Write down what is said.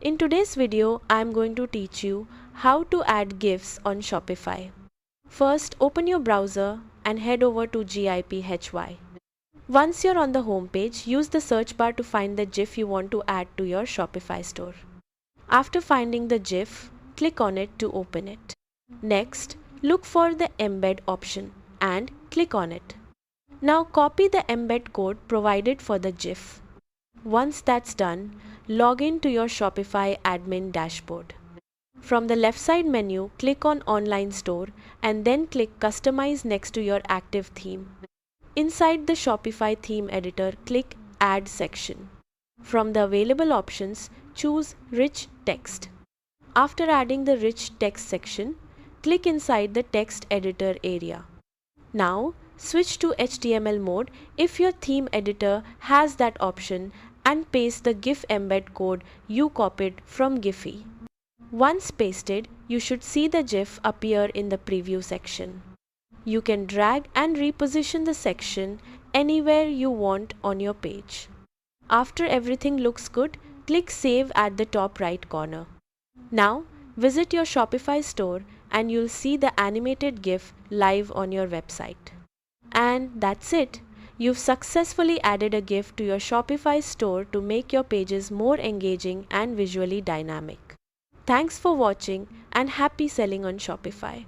In today's video, I am going to teach you how to add GIFs on Shopify. First, open your browser and head over to GIPHY. Once you're on the home page, use the search bar to find the GIF you want to add to your Shopify store. After finding the GIF, click on it to open it. Next, look for the embed option and click on it. Now copy the embed code provided for the GIF. Once that's done, log in to your Shopify admin dashboard. From the left side menu, click on Online Store and then click Customize next to your active theme. Inside the Shopify theme editor, click Add section. From the available options, choose Rich Text. After adding the Rich Text section, click inside the text editor area. Now, switch to HTML mode if your theme editor has that option and paste the GIF embed code you copied from Giphy. Once pasted, you should see the GIF appear in the preview section. You can drag and reposition the section anywhere you want on your page. After everything looks good, click Save at the top right corner. Now, visit your Shopify store and you'll see the animated GIF live on your website. And that's it. You've successfully added a GIF to your Shopify store to make your pages more engaging and visually dynamic. Thanks for watching and happy selling on Shopify.